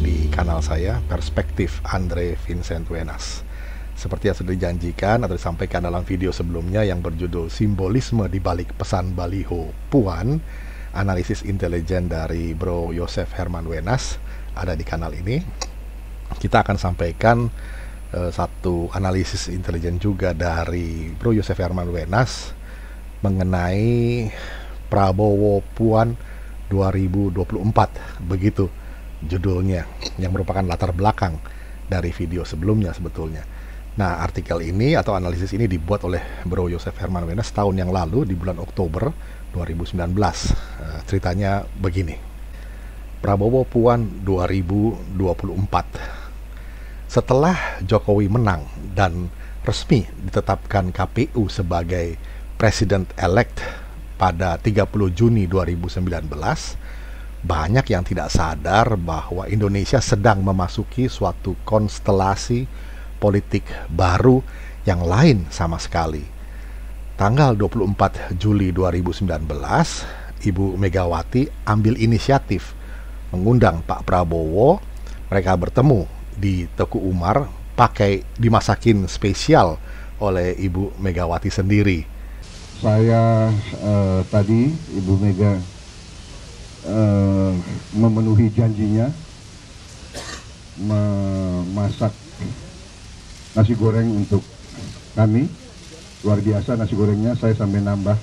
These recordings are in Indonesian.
di kanal saya, Perspektif Andre Vincent Wenas. Seperti yang sudah dijanjikan atau disampaikan dalam video sebelumnya yang berjudul Simbolisme di Balik Pesan Baliho Puan, analisis intelijen dari Bro Yosef Herman Wenas ada di kanal ini. Kita akan sampaikan satu analisis intelijen juga dari Bro Yosef Herman Wenas mengenai Prabowo Puan 2024, begitu judulnya, yang merupakan latar belakang dari video sebelumnya sebetulnya. Nah, artikel ini atau analisis ini dibuat oleh Bro Yosef Herman Wenas tahun yang lalu di bulan Oktober 2019. Ceritanya begini. Prabowo Puan 2024. Setelah Jokowi menang dan resmi ditetapkan KPU sebagai President-elect pada 30 Juni 2019, banyak yang tidak sadar bahwa Indonesia sedang memasuki suatu konstelasi politik baru yang lain sama sekali. Tanggal 24 Juli 2019, Ibu Megawati ambil inisiatif mengundang Pak Prabowo. Mereka bertemu di Teku Umar, dimasakin spesial oleh Ibu Megawati sendiri. Saya tadi Ibu Mega memenuhi janjinya memasak nasi goreng untuk kami. Luar biasa nasi gorengnya, saya sampai nambah.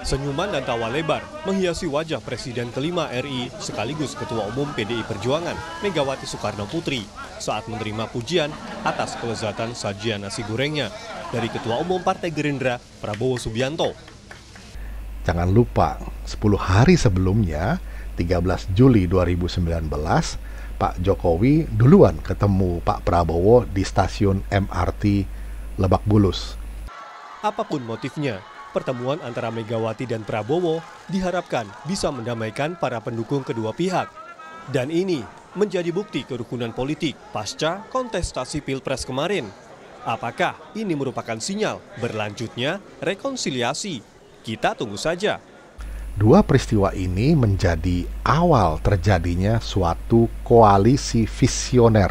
Senyuman dan tawa lebar menghiasi wajah Presiden kelima RI sekaligus Ketua Umum PDI Perjuangan Megawati Soekarno Putri saat menerima pujian atas kelezatan sajian nasi gorengnya dari Ketua Umum Partai Gerindra Prabowo Subianto. Jangan lupa, 10 hari sebelumnya, 13 Juli 2019, Pak Jokowi duluan ketemu Pak Prabowo di stasiun MRT Lebak Bulus. Apapun motifnya, pertemuan antara Megawati dan Prabowo diharapkan bisa mendamaikan para pendukung kedua pihak. Dan ini menjadi bukti kerukunan politik pasca kontestasi Pilpres kemarin. Apakah ini merupakan sinyal berlanjutnya rekonsiliasi? Kita tunggu saja. Dua peristiwa ini menjadi awal terjadinya suatu koalisi visioner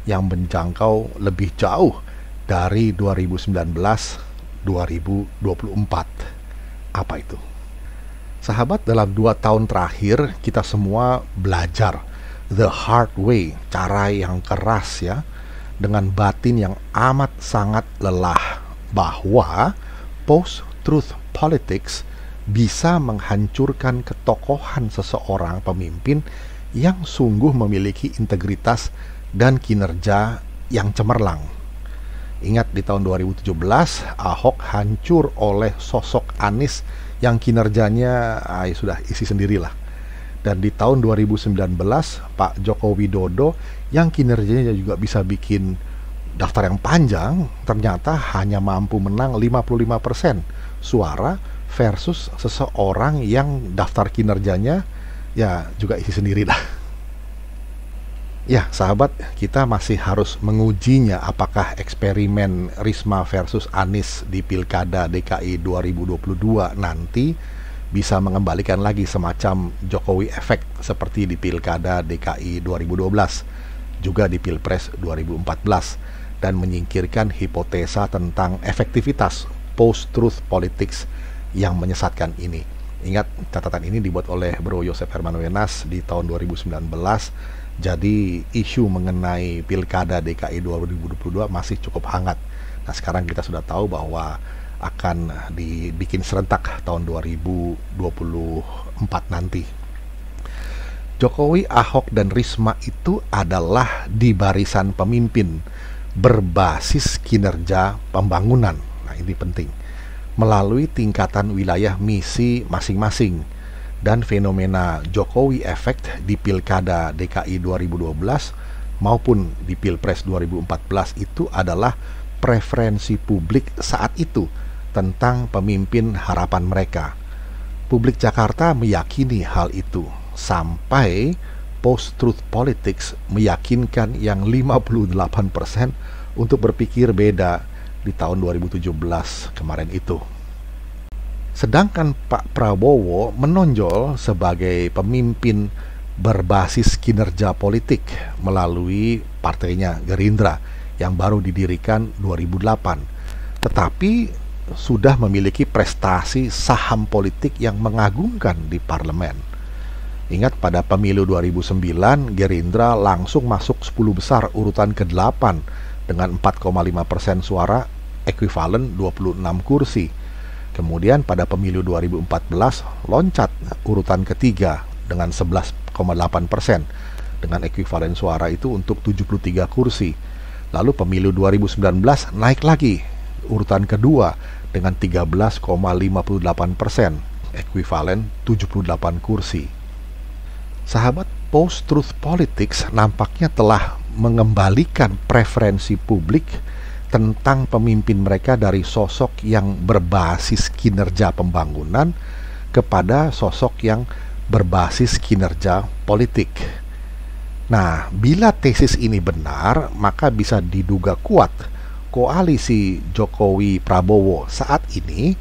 yang menjangkau lebih jauh dari 2019-2024. Apa itu? Sahabat, dalam 2 tahun terakhir kita semua belajar the hard way, cara yang keras ya, dengan batin yang amat sangat lelah, bahwa post-truth politics bisa menghancurkan ketokohan seseorang pemimpin yang sungguh memiliki integritas dan kinerja yang cemerlang. Ingat, di tahun 2017 Ahok hancur oleh sosok Anies yang kinerjanya sudah isi sendirilah. Dan di tahun 2019 Pak Joko Widodo yang kinerjanya juga bisa bikin daftar yang panjang, ternyata hanya mampu menang 55% suara versus seseorang yang daftar kinerjanya ya juga isi sendirilah. Ya, sahabat, kita masih harus mengujinya apakah eksperimen Risma versus Anies di Pilkada DKI 2022 nanti bisa mengembalikan lagi semacam Jokowi efek seperti di Pilkada DKI 2012, juga di Pilpres 2014, dan menyingkirkan hipotesa tentang efektivitas post-truth politics yang menyesatkan ini. Ingat, catatan ini dibuat oleh Bro Yosef Herman Wenas di tahun 2019. Jadi isu mengenai Pilkada DKI 2022 masih cukup hangat. Nah, sekarang kita sudah tahu bahwa akan dibikin serentak tahun 2024 nanti. Jokowi, Ahok, dan Risma itu adalah di barisan pemimpin berbasis kinerja pembangunan. Nah, ini penting. Melalui tingkatan wilayah misi masing-masing. Dan fenomena Jokowi efek di Pilkada DKI 2012 maupun di Pilpres 2014 itu adalah preferensi publik saat itu tentang pemimpin harapan mereka. Publik Jakarta meyakini hal itu sampai post-truth politics meyakinkan yang 58% untuk berpikir beda di tahun 2017 kemarin itu. Sedangkan Pak Prabowo menonjol sebagai pemimpin berbasis kinerja politik melalui partainya Gerindra yang baru didirikan 2008, tetapi sudah memiliki prestasi saham politik yang mengagumkan di parlemen. Ingat pada pemilu 2009, Gerindra langsung masuk 10 besar urutan ke-8 dengan 4,5% suara, ekuivalen 26 kursi. Kemudian pada pemilu 2014 loncat urutan ketiga dengan 11,8% dengan ekuivalen suara itu untuk 73 kursi. Lalu pemilu 2019 naik lagi urutan kedua dengan 13,58%, ekuivalen 78 kursi. Sahabat, post-truth politics nampaknya telah mengembalikan preferensi publik tentang pemimpin mereka dari sosok yang berbasis kinerja pembangunan kepada sosok yang berbasis kinerja politik. Nah, bila tesis ini benar, maka bisa diduga kuat koalisi Jokowi-Prabowo saat ini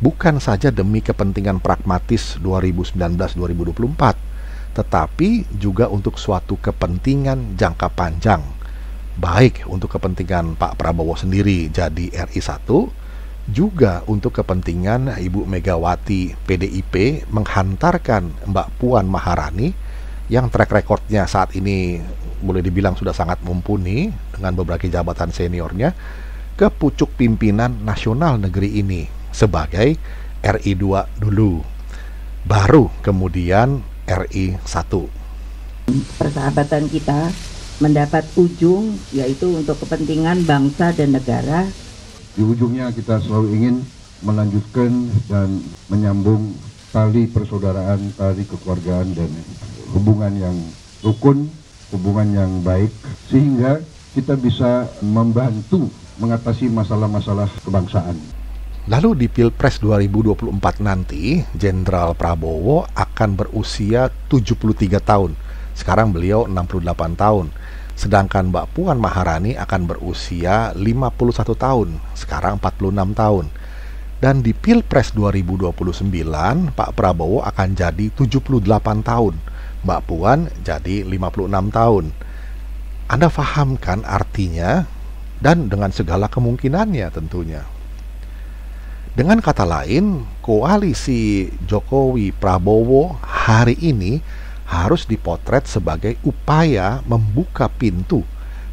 bukan saja demi kepentingan pragmatis 2019-2024, tetapi juga untuk suatu kepentingan jangka panjang, baik untuk kepentingan Pak Prabowo sendiri jadi RI 1, juga untuk kepentingan Ibu Megawati PDIP menghantarkan Mbak Puan Maharani yang track recordnya saat ini boleh dibilang sudah sangat mumpuni dengan beberapa jabatan seniornya ke pucuk pimpinan nasional negeri ini sebagai RI 2 dulu, baru kemudian RI 1. Persahabatan kita mendapat ujung, yaitu untuk kepentingan bangsa dan negara. Di ujungnya kita selalu ingin melanjutkan dan menyambung tali persaudaraan, tali kekeluargaan dan hubungan yang rukun, hubungan yang baik, sehingga kita bisa membantu mengatasi masalah-masalah kebangsaan. Lalu di Pilpres 2024 nanti, Jenderal Prabowo akan berusia 73 tahun. Sekarang beliau 68 tahun. Sedangkan Mbak Puan Maharani akan berusia 51 tahun. Sekarang 46 tahun. Dan di Pilpres 2029, Pak Prabowo akan jadi 78 tahun. Mbak Puan jadi 56 tahun. Anda paham kan artinya? Dan dengan segala kemungkinannya tentunya. Dengan kata lain, koalisi Jokowi-Prabowo hari ini harus dipotret sebagai upaya membuka pintu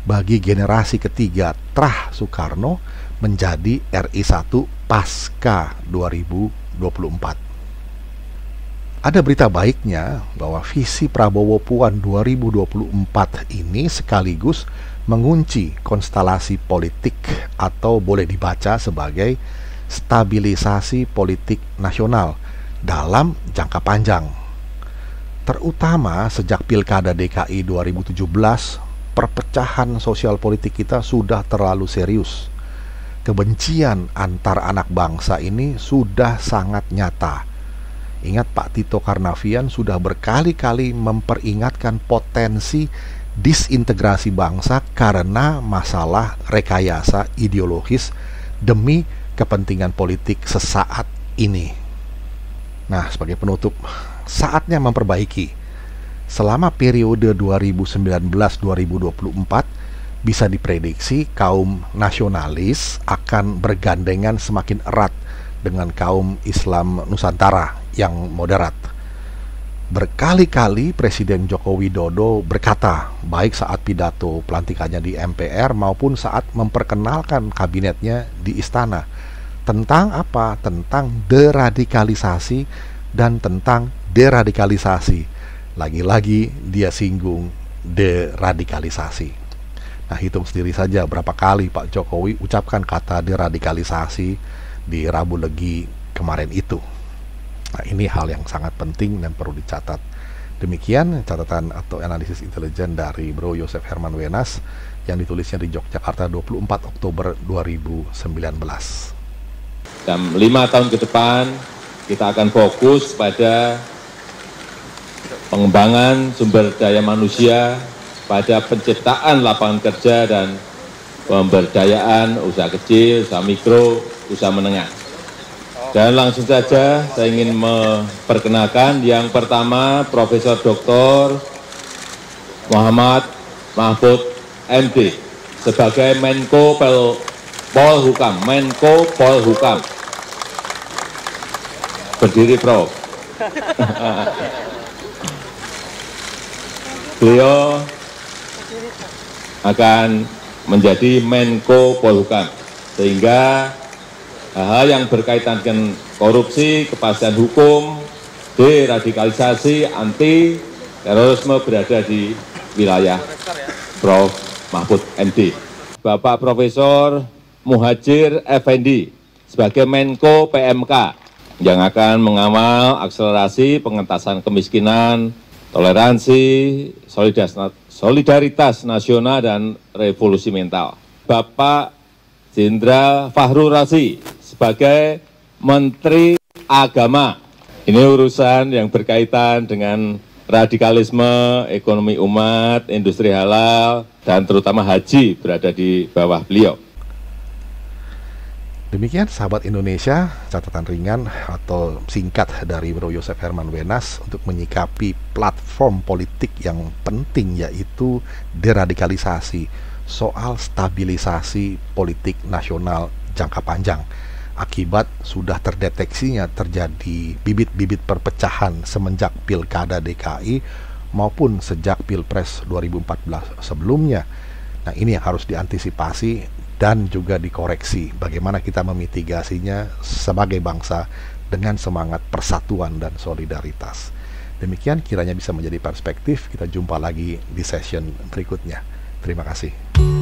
bagi generasi ketiga Trah Soekarno menjadi RI 1 pasca 2024. Ada berita baiknya bahwa visi Prabowo Puan 2024 ini sekaligus mengunci konstelasi politik atau boleh dibaca sebagai stabilisasi politik nasional dalam jangka panjang. Terutama sejak Pilkada DKI 2017, perpecahan sosial politik kita sudah terlalu serius. Kebencian antar anak bangsa ini sudah sangat nyata. Ingat, Pak Tito Karnavian sudah berkali-kali memperingatkan potensi disintegrasi bangsa karena masalah rekayasa ideologis demi kepentingan politik sesaat ini. Nah, sebagai penutup, saatnya memperbaiki. Selama periode 2019-2024, bisa diprediksi kaum nasionalis akan bergandengan semakin erat dengan kaum Islam Nusantara yang moderat. Berkali-kali Presiden Joko Widodo berkata, baik saat pidato pelantikannya di MPR maupun saat memperkenalkan kabinetnya di istana, tentang apa? Tentang deradikalisasi dan tentang deradikalisasi. Lagi-lagi dia singgung deradikalisasi. Nah, hitung sendiri saja berapa kali Pak Jokowi ucapkan kata deradikalisasi di Rabu Legi kemarin itu. Nah, ini hal yang sangat penting dan perlu dicatat. Demikian catatan atau analisis intelijen dari Bro Yosef Herman Wenas yang ditulisnya di Yogyakarta 24 Oktober 2019. Dalam 5 tahun ke depan, kita akan fokus pada pengembangan sumber daya manusia, pada penciptaan lapangan kerja dan pemberdayaan usaha kecil, usaha mikro, usaha menengah. Dan langsung saja saya ingin memperkenalkan yang pertama Profesor Dr. Muhammad Mahfud MD sebagai Menko Polhukam. Menko Polhukam. Berdiri, Prof. Beliau akan menjadi Menko Polhukam, sehingga hal-hal yang berkaitan dengan korupsi, kepastian hukum, deradikalisasi, anti terorisme berada di wilayah Prof. Mahfud MD. Bapak Profesor Muhadjir Effendi sebagai Menko PMK yang akan mengawal akselerasi pengentasan kemiskinan, toleransi, solidaritas nasional, dan revolusi mental. Bapak Jenderal Fahru Razi sebagai Menteri Agama. Ini urusan yang berkaitan dengan radikalisme, ekonomi umat, industri halal, dan terutama haji berada di bawah beliau. Demikian sahabat Indonesia, catatan ringan atau singkat dari Bro Yosef Herman Wenas untuk menyikapi platform politik yang penting, yaitu deradikalisasi, soal stabilisasi politik nasional jangka panjang. Akibat sudah terdeteksinya terjadi bibit-bibit perpecahan semenjak Pilkada DKI maupun sejak Pilpres 2014 sebelumnya. Nah, ini yang harus diantisipasi dan juga dikoreksi. Bagaimana kita memitigasinya sebagai bangsa dengan semangat persatuan dan solidaritas. Demikian kiranya bisa menjadi perspektif. Kita jumpa lagi di session berikutnya. Terima kasih.